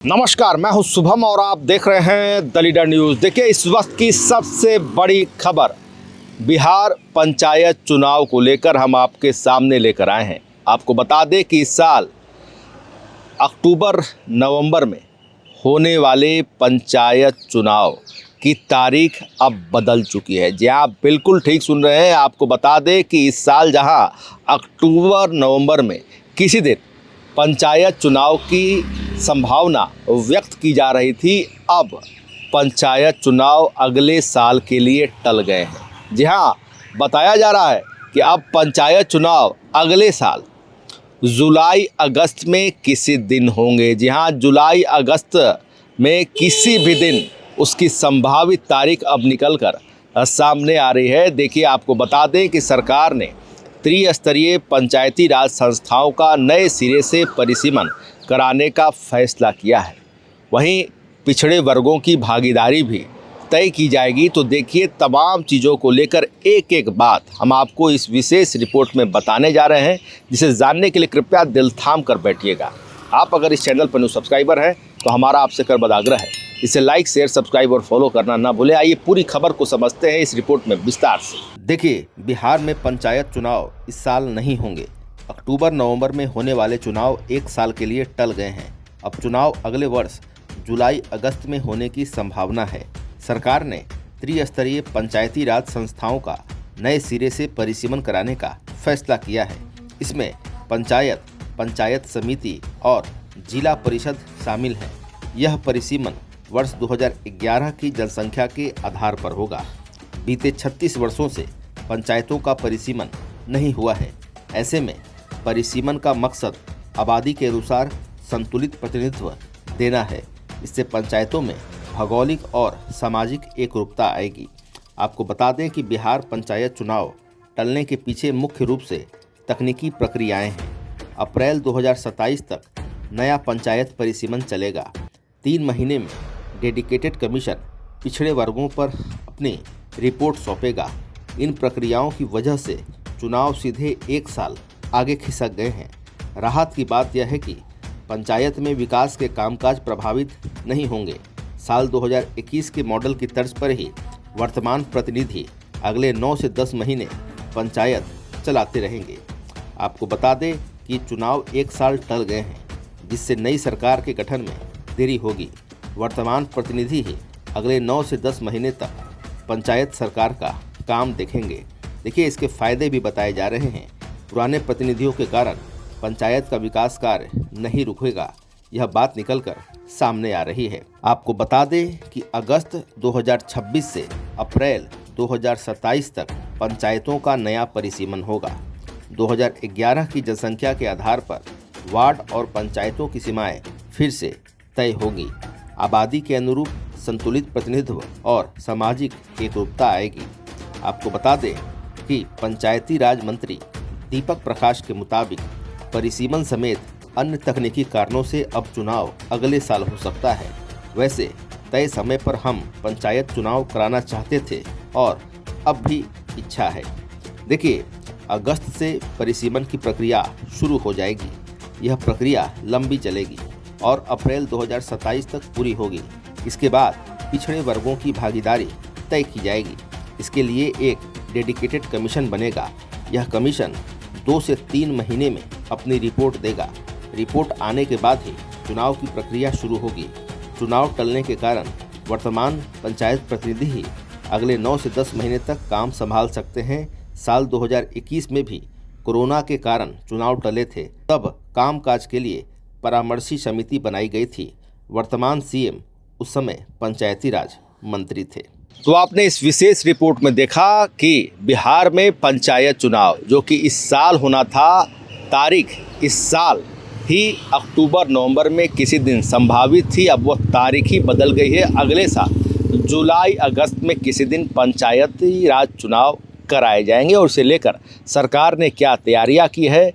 नमस्कार, मैं हूं शुभम और आप देख रहे हैं द लीडर न्यूज़। देखिए, इस वक्त की सबसे बड़ी खबर बिहार पंचायत चुनाव को लेकर हम आपके सामने लेकर आए हैं। आपको बता दें कि इस साल अक्टूबर नवंबर में होने वाले पंचायत चुनाव की तारीख अब बदल चुकी है। जी आप बिल्कुल ठीक सुन रहे हैं। आपको बता दें कि इस साल जहां अक्टूबर नवंबर में किसी दिन पंचायत चुनाव की संभावना व्यक्त की जा रही थी, अब पंचायत चुनाव अगले साल के लिए टल गए हैं। जी हाँ, बताया जा रहा है कि अब पंचायत चुनाव अगले साल जुलाई अगस्त में किसी दिन होंगे। जी हाँ, जुलाई अगस्त में किसी भी दिन उसकी संभावित तारीख अब निकल कर सामने आ रही है। देखिए, आपको बता दें कि सरकार ने त्रिस्तरीय पंचायती राज संस्थाओं का नए सिरे से परिसीमन कराने का फैसला किया है। वहीं पिछड़े वर्गों की भागीदारी भी तय की जाएगी। तो देखिए, तमाम चीज़ों को लेकर एक एक बात हम आपको इस विशेष रिपोर्ट में बताने जा रहे हैं, जिसे जानने के लिए कृपया दिल थाम कर बैठिएगा। आप अगर इस चैनल पर न्यू सब्सक्राइबर हैं तो हमारा आपसे करबद्ध आग्रह है, इसे लाइक, शेयर, सब्सक्राइब और फॉलो करना ना भूलें। आइए पूरी खबर को समझते हैं इस रिपोर्ट में विस्तार से। देखिए, बिहार में पंचायत चुनाव इस साल नहीं होंगे। अक्टूबर नवंबर में होने वाले चुनाव एक साल के लिए टल गए हैं। अब चुनाव अगले वर्ष जुलाई अगस्त में होने की संभावना है। सरकार ने त्रिस्तरीय पंचायती राज संस्थाओं का नए सिरे से परिसीमन कराने का फैसला किया है। इसमें पंचायत, पंचायत समिति और जिला परिषद शामिल हैं। यह परिसीमन वर्ष 2011 की जनसंख्या के आधार पर होगा। बीते 36 वर्षों से पंचायतों का परिसीमन नहीं हुआ है। ऐसे में परिसीमन का मकसद आबादी के अनुसार संतुलित प्रतिनिधित्व देना है। इससे पंचायतों में भौगोलिक और सामाजिक एकरूपता आएगी। आपको बता दें कि बिहार पंचायत चुनाव टलने के पीछे मुख्य रूप से तकनीकी प्रक्रियाएं हैं। अप्रैल 2027 तक नया पंचायत परिसीमन चलेगा। 3 महीने में डेडिकेटेड कमीशन पिछड़े वर्गों पर अपनी रिपोर्ट सौंपेगा। इन प्रक्रियाओं की वजह से चुनाव सीधे एक साल आगे खिसक गए हैं। राहत की बात यह है कि पंचायत में विकास के कामकाज प्रभावित नहीं होंगे। साल 2021 के मॉडल की तर्ज पर ही वर्तमान प्रतिनिधि अगले 9 से 10 महीने पंचायत चलाते रहेंगे। आपको बता दें कि चुनाव एक साल टल गए हैं, जिससे नई सरकार के गठन में देरी होगी। वर्तमान प्रतिनिधि ही अगले 9 से 10 महीने तक पंचायत सरकार का काम देखेंगे। देखिए, इसके फायदे भी बताए जा रहे हैं। पुराने प्रतिनिधियों के कारण पंचायत का विकास कार्य नहीं रुकेगा, यह बात निकलकर सामने आ रही है। आपको बता दें कि अगस्त 2026 से अप्रैल 2027 तक पंचायतों का नया परिसीमन होगा। 2011 की जनसंख्या के आधार पर वार्ड और पंचायतों की सीमाएं फिर से तय होगी। आबादी के अनुरूप संतुलित प्रतिनिधित्व और सामाजिक एकरूपता आएगी। आपको बता दें कि पंचायती राज मंत्री दीपक प्रकाश के मुताबिक परिसीमन समेत अन्य तकनीकी कारणों से अब चुनाव अगले साल हो सकता है। वैसे तय समय पर हम पंचायत चुनाव कराना चाहते थे और अब भी इच्छा है। देखिए, अगस्त से परिसीमन की प्रक्रिया शुरू हो जाएगी। यह प्रक्रिया लंबी चलेगी और अप्रैल 2027 तक पूरी होगी। इसके बाद पिछड़े वर्गों की भागीदारी तय की जाएगी। इसके लिए एक डेडिकेटेड कमीशन बनेगा। यह कमीशन 2 से 3 महीने में अपनी रिपोर्ट देगा। रिपोर्ट आने के बाद ही चुनाव की प्रक्रिया शुरू होगी। चुनाव टलने के कारण वर्तमान पंचायत प्रतिनिधि ही अगले 9 से 10 महीने तक काम संभाल सकते हैं। साल 2021 में भी कोरोना के कारण चुनाव टले थे। तब कामकाज के लिए परामर्शी समिति बनाई गई थी। वर्तमान सीएम उस समय पंचायती राज मंत्री थे। तो आपने इस विशेष रिपोर्ट में देखा कि बिहार में पंचायत चुनाव जो कि इस साल होना था, तारीख इस साल ही अक्टूबर नवंबर में किसी दिन संभावित थी। अब वह तारीख ही बदल गई है। अगले साल जुलाई अगस्त में किसी दिन पंचायती राज चुनाव कराए जाएंगे और इसे लेकर सरकार ने क्या तैयारियां की है,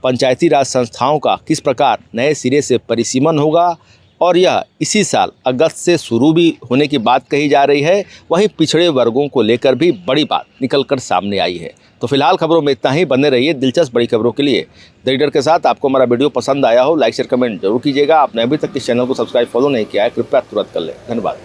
पंचायती राज संस्थाओं का किस प्रकार नए सिरे से परिसीमन होगा और यह इसी साल अगस्त से शुरू भी होने की बात कही जा रही है। वहीं पिछड़े वर्गों को लेकर भी बड़ी बात निकलकर सामने आई है। तो फिलहाल खबरों में इतना ही। बने रहिए दिलचस्प बड़ी खबरों के लिए द लीडर के साथ। आपको हमारा वीडियो पसंद आया हो, लाइक शेयर कमेंट जरूर कीजिएगा। आपने अभी तक इस चैनल को सब्सक्राइब फॉलो नहीं किया है, कृपया तुरंत कर लें। धन्यवाद।